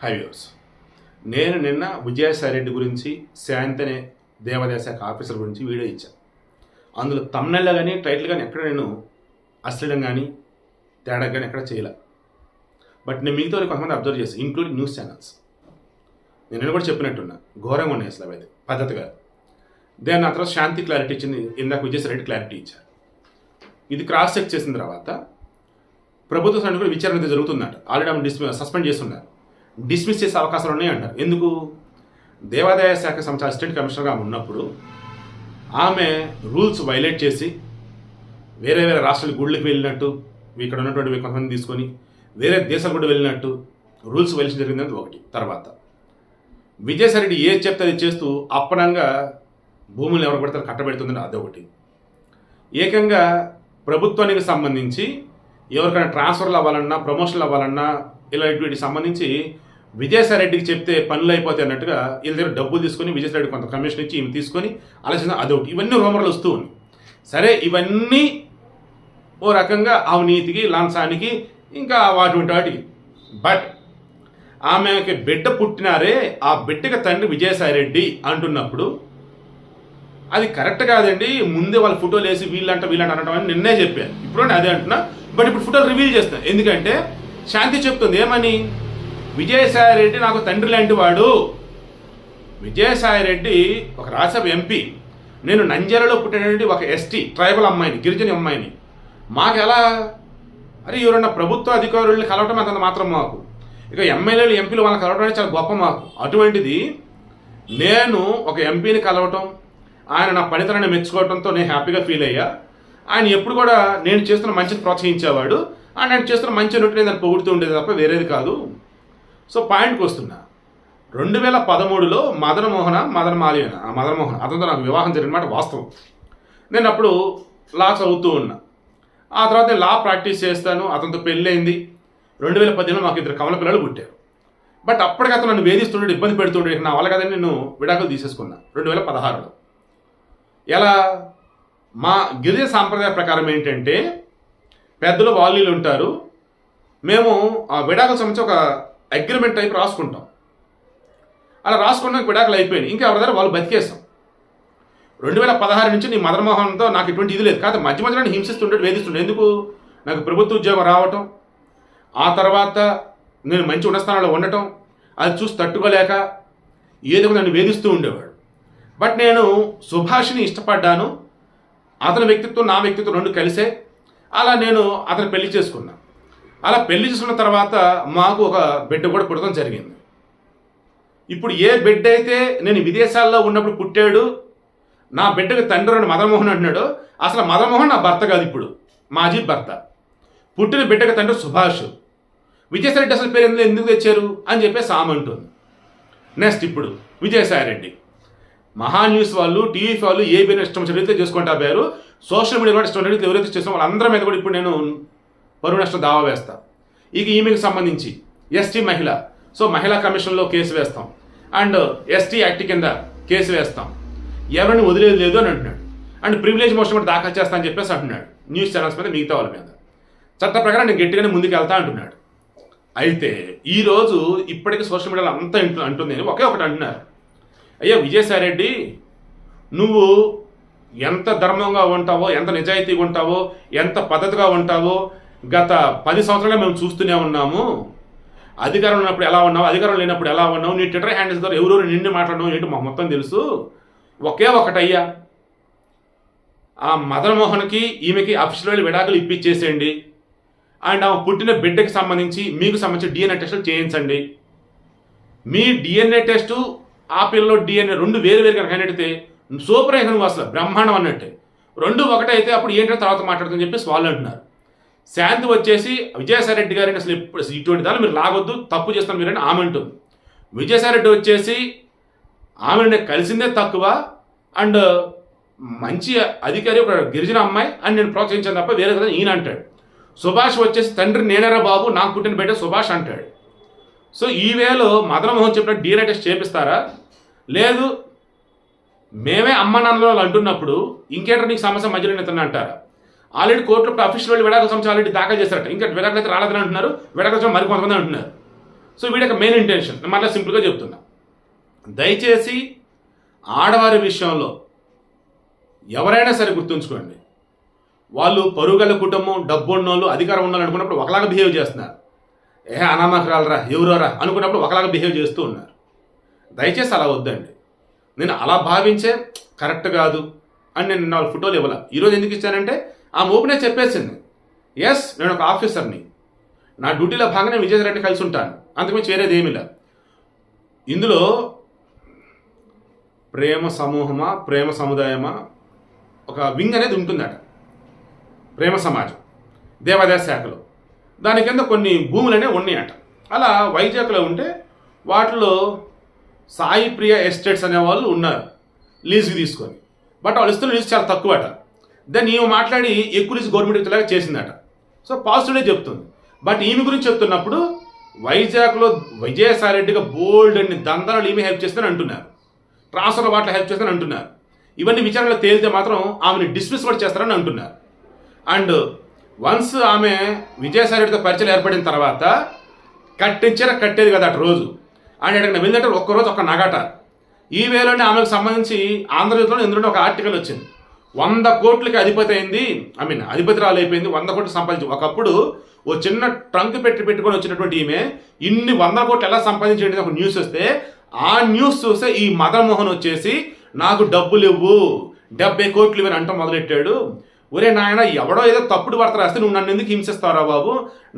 High viewers, నేను నిన్న విజయసాయి రెడ్డి గురించి శాంతి అనే దేవాదాయ శాఖ ఆఫీసర్ గురించి వీడియో ఇచ్చాను. అందులో తమ్నెల్లో కానీ టైటిల్ కానీ ఎక్కడ నేను అశ్లీలం కానీ తేడా కానీ ఎక్కడ చేయలే. బట్ నేను మిగతా కొంతమంది అబ్జర్వ్ చేసి ఇంక్లూడింగ్ న్యూస్ ఛానల్స్ నేను కూడా చెప్పినట్టున్నా ఘోరంగా ఉన్నాయి అసలు అయితే పద్ధతిగా. దాని ఆ తర్వాత శాంతి క్లారిటీ ఇచ్చింది, ఇందాక విజయసాయి రెడ్డి క్లారిటీ ఇచ్చారు. ఇది క్రాస్ చెక్ చేసిన తర్వాత ప్రభుత్వ సైడ్ కూడా విచారణ అయితే జరుగుతుందంట. ఆల్రెడీ ఆమె సస్పెండ్ చేస్తున్నారు, డిస్మిస్ చేసే అవకాశాలు ఉన్నాయి అంటారు. ఎందుకు? దేవాదాయ శాఖ సంస్థ అసిస్టెంట్ కమిషనర్గా ఉన్నప్పుడు ఆమె రూల్స్ వైలేట్ చేసి వేరే వేరే రాష్ట్రాల గుళ్ళకి వెళ్ళినట్టు, ఇక్కడ ఉన్నటువంటి కొంతమంది తీసుకొని వేరే దేశాలు కూడా వెళ్ళినట్టు రూల్స్ వైలేషన్ జరిగింది ఒకటి. తర్వాత విజయసాయి రెడ్డి ఏది చెప్తే అది చేస్తూ అప్పనంగా భూములు ఎవరు పడతారు కట్టబెడుతుందని అదొకటి. ఏకంగా ప్రభుత్వానికి సంబంధించి ఎవరికైనా ట్రాన్స్ఫర్లు అవ్వాలన్నా, ప్రమోషన్లు అవ్వాలన్నా ఇలాంటివి సంబంధించి విజయసాయి రెడ్డికి చెప్తే పనులు అయిపోతాయి అన్నట్టుగా వీళ్ళ దగ్గర డబ్బులు తీసుకొని విజయసాయి రెడ్డి కొంత కమిషన్ ఇచ్చి ఈమె తీసుకొని ఆలోచన అదొకటి. ఇవన్నీ రూమర్లు వస్తూ ఉన్నాయి. సరే, ఇవన్నీ ఓ రకంగా అవినీతికి, లంచానికి, ఇంకా వాటికి. బట్ ఆమెకి బిడ్డ పుట్టినారే, ఆ బిడ్డకి తండ్రి విజయసాయి రెడ్డి అంటున్నప్పుడు అది కరెక్ట్ కాదండి. ముందే వాళ్ళ ఫోటోలు వేసి వీళ్ళంట అనడం అని నిన్నే చెప్పాను. ఇప్పుడు అదే అంటున్నా. బట్ ఇప్పుడు ఫోటోలు రివీల్ చేస్తాను. ఎందుకంటే శాంతి చెప్తుంది ఏమని, విజయసాయి రెడ్డి నాకు తండ్రి లాంటి వాడు. విజయసాయి రెడ్డి ఒక రాజ్యసభ ఎంపీ. నేను నంద్యాలలో పుట్టినటువంటి ఒక ఎస్టీ ట్రైబల్ అమ్మాయిని, గిరిజన అమ్మాయిని. మాకు ఎలా అరే ఎవరన్నా ప్రభుత్వ అధికారుల్ని కలవటం అంత మాత్రం మాకు, ఇక ఎమ్మెల్యేలు ఎంపీలు వాళ్ళని కలవడం చాలా గొప్ప మాకు. అటువంటిది నేను ఒక ఎంపీని కలవటం, ఆయన నా పనితనాన్ని మెచ్చుకోవడంతో నేను హ్యాపీగా ఫీల్ అయ్యా. ఆయన ఎప్పుడు కూడా నేను చేస్తున్న మంచిని ప్రోత్సహించేవాడు. ఆయన నేను చేస్తున్న మంచి నోటి నేను పొగుడుతూ ఉండేది తప్ప వేరేది కాదు. సో పాయింట్కి వస్తున్నా. 2013లో మదన్ మోహన్ అతనితో నాకు వివాహం జరిగిన మాట వాస్తవం. నేను అప్పుడు లా చదువుతూ ఉన్నా. ఆ తర్వాత నేను లా ప్రాక్టీస్ చేస్తాను. అతనితో పెళ్ళైంది. 2018లో మాకు 2 కమల పిల్లలు పుట్టారు. బట్ అప్పటికి అతను నన్ను వేధిస్తుండే, ఇబ్బంది పెడుతుండే. నా వల్ల కదని నేను విడాకులు తీసేసుకున్నా 2016లో. ఎలా? మా గిరిజన సాంప్రదాయ ప్రకారం ఏంటంటే పెద్దలు వాళ్ళు ఉంటారు, మేము ఆ విడాకుల సంబంధించి ఒక అగ్రిమెంట్ టైప్ రాసుకుంటాం. అలా రాసుకున్నాక విడాకులు అయిపోయింది. ఇంకా ఎవరి దగ్గర వాళ్ళు బతికేస్తాం. 2016 నుంచి నీ మదన్ మోహన్తో నాకు ఎటువంటి ఇది లేదు. కాదు, మధ్య మధ్యలో హింసిస్తుండే, వేధిస్తుండే. ఎందుకు? నాకు ప్రభుత్వ ఉద్యోగం రావటం, ఆ తర్వాత నేను మంచి ఉన్నస్థానంలో ఉండటం, అది చూసి తట్టుకోలేక ఏదో నన్ను వేధిస్తూ ఉండేవాడు. బట్ నేను సుభాష్ని ఇష్టపడ్డాను. అతని వ్యక్తిత్వం నా వ్యక్తిత్వం రెండు కలిసే. అలా నేను అతను పెళ్లి చేసుకున్నా. అలా పెళ్లి చేసుకున్న తర్వాత మాకు ఒక బిడ్డ కూడా పుట్టడం జరిగింది. ఇప్పుడు ఏ బిడ్డ అయితే నేను విదేశాల్లో ఉన్నప్పుడు పుట్టాడు, నా బిడ్డకు తండ్రి అని మదన్మోహన్ అంటున్నాడు. అసలు మదన్మోహన్ నా భర్త కాదు, ఇప్పుడు మాజీ భర్త. పుట్టిన బిడ్డకు తండ్రి సుభాష్. విజయసాయి రెడ్డి అసలు పేరు ఎందుకు తెచ్చారు అని చెప్పేసి ఆమె అంటుంది. నెక్స్ట్ ఇప్పుడు విజయసాయి రెడ్డి మహా న్యూస్ వాళ్ళు, టీవీ వాళ్ళు ఏ పేరు ఇష్టం చదివితే చేసుకుంటా పోయారు. సోషల్ మీడియా కూడా ఇష్టం చదివితే ఎవరైతే చేసిన వాళ్ళందరి మీద కూడా ఇప్పుడు నేను పరువు నష్టం దావా వేస్తా. ఇక ఈమెకి సంబంధించి ఎస్టీ మహిళ, సో మహిళా కమిషన్లో కేసు వేస్తాం, అండ్ ఎస్టీ యాక్ట్ కింద కేసు వేస్తాం, ఎవరిని వదిలేదు లేదు అని అంటున్నాడు. అండ్ ప్రివిలేజ్ మోషన్ కూడా దాఖలు చేస్తా అని చెప్పేసి అంటున్నాడు న్యూస్ ఛానల్స్ మీద, మిగతా వాళ్ళ మీద. చట్ట ప్రకారం నేను గట్టిగానే ముందుకు వెళ్తా అంటున్నాడు. అయితే ఈరోజు ఇప్పటికీ సోషల్ మీడియాలో అంతా అంటుంది, ఒకే ఒకటి అంటున్నారు, అయ్యా విజయసాయి రెడ్డి నువ్వు ఎంత ధర్మంగా ఉంటావో, ఎంత నిజాయితీగా ఉంటావో, ఎంత పద్ధతిగా ఉంటావో గత 10 సంవత్సరాలుగా మేము చూస్తూనే ఉన్నాము. అధికారం ఉన్నప్పుడు ఎలా ఉన్నావు, అధికారం లేనప్పుడు ఎలా ఉన్నావు, నీ ట్విట్టర్ హ్యాండిల్స్ ద్వారా ఎవరెవరు నిన్ను మాట్లాడడం ఏంటి మాకు మొత్తం తెలుసు. ఒకే ఒకటయ్యా, ఆ మదన్ మోహన్కి ఈమెకి అఫీషియల్ విడాకులు ఇప్పించేసేయండి. అండ్ ఆమె పుట్టిన బిడ్డకి సంబంధించి మీకు సంబంధించి డిఎన్ఏ టెస్టులు చేయించండి. మీ డిఎన్ఏ టెస్టు ఆ పిల్లలో డిఎన్ఏ రెండు వేరు వేరు కనుక అయినట్టయితే సూపర్ అయితే నువ్వు అసలు బ్రహ్మాండం అన్నట్టే. 2 ఒకటైతే అప్పుడు ఏంటంటే తర్వాత మాట్లాడుతుందని చెప్పేసి వాళ్ళు అంటున్నారు. శాంతి వచ్చేసి విజయసాయి రెడ్డి గారిని అసలు ఇటువంటి దాన్ని మీరు లాగొద్దు, తప్పు చేస్తాను మీరని ఆమె అంటుంది. విజయసాయి రెడ్డి వచ్చేసి ఆమెను కలిసిందే తక్కువ, అండ్ మంచి అధికారి, ఒక గిరిజన అమ్మాయి అని నేను ప్రోత్సహించాను తప్ప వేరే కదా ఈయన అంటాడు. సుభాష్ వచ్చేసి తండ్రి నేనేరా బాబు, నాకు పుట్టిన బిడ్డ సుభాష్ అంటాడు. సో ఈ వేలో మదన్ మోహన్ చెప్పిన డిఎన్ఏ టెస్ట్ చేపిస్తారా? లేదు మేమే అమ్మ నాన్నలు అంటున్నప్పుడు ఇంకేంటారు నీకు సమస్య మధ్యలో ఇతను అంటారా? ఆల్రెడీ కోర్టులో అఫీషియల్ విడాకుల సంస్థ ఆల్రెడీ దాఖలు చేశారట. ఇంకా విడాకులు అయితే రాలేదని అంటున్నారు, విడాకుల మరికొంతమంది అంటున్నారు. సో వీడి యొక్క మెయిన్ ఇంటెన్షన్ మళ్ళీ సింపుల్గా చెప్తున్నా, దయచేసి ఆడవారి విషయంలో ఎవరైనా సరే గుర్తుంచుకోండి, వాళ్ళు పరుగల కుటుంబం, డబ్బు ఉన్నోళ్ళు, అధికారం ఉన్నోళ్ళు అనుకున్నప్పుడు ఒకలాగా బిహేవ్ చేస్తున్నారు. అనామకరాలరా ఎవరోరా అనుకున్నప్పుడు ఒకలాగా బిహేవ్ చేస్తూ ఉన్నారు. దయచేసి అలా వద్దండి. నేను అలా భావించే కరెక్ట్ కాదు అని నేను వాళ్ళ ఫోటోలు ఇవ్వాల. ఈరోజు ఎందుకు ఇచ్చానంటే ఆ మోపునే చెప్పేసింది, ఎస్ నేను ఒక ఆఫీసర్ని, నా డ్యూటీలో భాగంగా విజయసాయిరెడ్డిని కలిసి ఉంటాను, అంతకుమించి వేరేది ఏమీ లేదు. ఇందులో ప్రేమ సమూహమా, ప్రేమ సముదాయమా, ఒక వింగ్ అనేది ఉంటుందట, ప్రేమ సమాజం దేవాదాయ శాఖలో. దాని కింద కొన్ని భూములనే ఉన్నాయట. అలా వైజాగ్లో ఉంటే వాటిలో సాయి ప్రియ ఎస్టేట్స్ అనేవాళ్ళు ఉన్నారు లీజుకి తీసుకొని. బట్ వాళ్ళు ఇస్తున్న లీజు చాలా తక్కువ అట. దాన్ని ఈమె మాట్లాడి ఎక్కువ లీజు గవర్నమెంట్ ఇచ్చేలాగా చేసిందట. సో పాజిటివ్నే చెప్తుంది. బట్ ఈమె గురించి చెప్తున్నప్పుడు వైజాగ్లో విజయసాయిరెడ్డిగా బోల్డ్ అన్ని దందాలు ఈమె హెల్ప్ చేస్తుందని అంటున్నారు, ట్రాన్స్ఫర్ వాటిలో హెల్ప్ చేస్తారని అంటున్నారు. ఇవన్నీ విచారణలో తేలితే మాత్రం ఆమెను డిస్మిస్ కూడా చేస్తారని అంటున్నారు. అండ్ వన్స్ ఆమె విజయసాయిరెడ్డితో పరిచయం ఏర్పడిన తర్వాత కట్టించారా కట్టేది కదా అటు రోజు. అండ్ ఎక్కడికి వెళ్ళినట్టు ఒక్కరోజు ఒక్క నగట. ఈ వేలోనే ఆమెకు సంబంధించి ఆంధ్రజ్యోతిలో ఎందుకంటే ఒక ఆర్టికల్ వచ్చింది, 100 కోట్లకి అధిపతి అయింది, అధిపతిరాలు అయిపోయింది, 100 కోట్లు సంపాదించి. ఒకప్పుడు ఓ చిన్న ట్రంక్ పెట్టుకొని వచ్చినటువంటి ఈమె ఇన్ని 100 కోట్లు ఎలా సంపాదించేది ఒక న్యూస్ వస్తే, ఆ న్యూస్ చూస్తే ఈ మదన్ మోహన్ వచ్చేసి నాకు డబ్బులు ఇవ్వు, 70 కోట్లు ఇవ్వని అంటాం మొదలెట్టాడు. ఒరే నాయన, ఎవడో ఏదో తప్పుడు వార్త రాస్తే నువ్వు నన్ను ఎందుకు హింసిస్తావురా బాబు,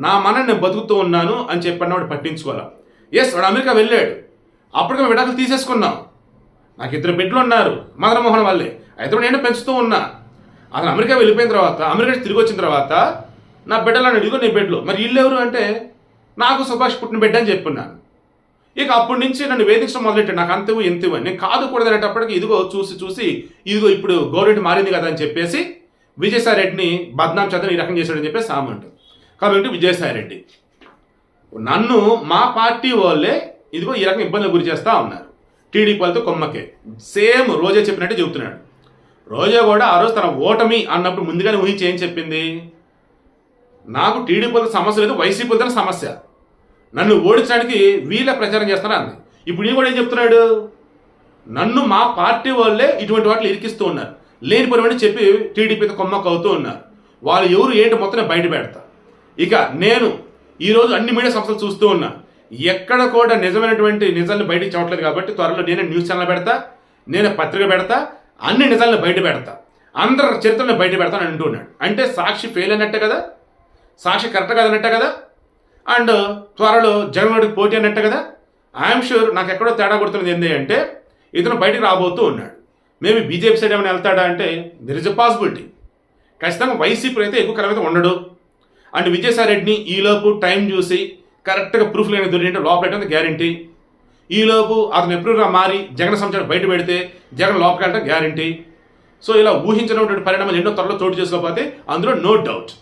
నా మనని నేను బతుకుతూ ఉన్నాను అని చెప్పిన వాడు పట్టించుకోవాలి. ఎస్, వాడు అమెరికా వెళ్ళాడు, అప్పటికే విడాకులు తీసేసుకున్నాం. నాకు 2 బిడ్డలు ఉన్నారు మదన్ మోహన్ వల్లే, అయితే నేను పెంచుతూ ఉన్నా. అతను అమెరికా వెళ్ళిపోయిన తర్వాత, అమెరికా తిరిగి వచ్చిన తర్వాత నా బిడ్డలను అడిగో నీ బిడ్డలు, మరి వీళ్ళు ఎవరు అంటే నాకు సుభాష్ పుట్టిన బిడ్డ అని చెప్పున్నాను. ఇక అప్పటి నుంచి నన్ను వేధించడం మొదలెట్టాడు, నాకు అంతవు ఎంతవు అని. నేను కాదుకూడదు అనేటప్పటికి ఇదిగో చూసి ఇదిగో ఇప్పుడు గవర్నమెంట్ మారింది కదా అని చెప్పేసి విజయసాయిరెడ్డిని బద్నాం చేతను ఈ రకం చేశాడని చెప్పేసి సామంటారు. కాబట్టి విజయసాయిరెడ్డి నన్ను మా పార్టీ వాళ్ళే ఇదిగో ఈ రకం ఇబ్బందులు గురి చేస్తూ ఉన్నారు, టీడీపీ వాళ్ళతో కొమ్మకే. సేమ్ రోజా చెప్పినట్టే చెబుతున్నాడు. రోజా కూడా ఆ రోజు తన ఓటమి అన్నప్పుడు ముందుగానే ఊహించి ఏం చెప్పింది, నాకు టీడీపీతో సమస్య లేదు, వైసీపీతో సమస్య, నన్ను ఓడించడానికి వీళ్ళ ప్రచారం చేస్తారా అంది. ఇప్పుడు ఈ కూడా ఏం చెప్తున్నాడు, నన్ను మా పార్టీ వాళ్ళే ఇటువంటి వాటిని ఇరికిస్తూ ఉన్నారు, లేని పని చెప్పి టీడీపీతో కొమ్మక్క అవుతూ ఉన్నారు. వాళ్ళు ఎవరు ఏంటి మొత్తం బయట పెడతా. ఇక నేను ఈరోజు అన్ని మీడియా సంస్థలు చూస్తూ ఉన్నా, ఎక్కడ కూడా నిజమైనటువంటి నిజాలను బయటకు చెప్పట్లేదు. కాబట్టి త్వరలో నేనే న్యూస్ ఛానల్ పెడతా, నేనే పత్రిక పెడతా, అన్ని నిజాలను బయట పెడతా, అందరి చరిత్రను బయట పెడతాను అంటూ ఉన్నాడు. అంటే సాక్షి ఫెయిల్ అయినట్టే కదా, సాక్షి కరెక్ట్ కాదన్నట్టే కదా, అండ్ త్వరలో జగన్మోహన్కి పోటీ అన్నట్టే కదా. ఐఎమ్ షూర్ నాకు ఎక్కడో తేడా కొడుతున్నది ఏంటి అంటే ఇతను బయటికి రాబోతూ ఉన్నాడు. మేబీ బీజేపీ సైడ్ ఏమైనా వెళ్తాడా అంటే దెర్ ఇస్ ఎ పాసిబిలిటీ. ఖచ్చితంగా వైసీపీ అయితే ఎక్కువ కాలం అయితే ఉండడు. అండ్ విజయసాయిరెడ్డిని ఈలోపు టైం చూసి కరెక్ట్గా ప్రూఫ్లు అయినా దొరికితే లోపల గ్యారంటీ. ఈలోపు అతను ఎప్పుడు మారి జగన్ సంస్థ బయట పెడితే జగన్ లోపలికి వెళ్ళడం గ్యారంటీ. సో ఇలా ఊహించినటువంటి పరిణామాలు ఎన్నో త్వరలో చోటు చేసుకోకపోతే అందులో నో డౌట్.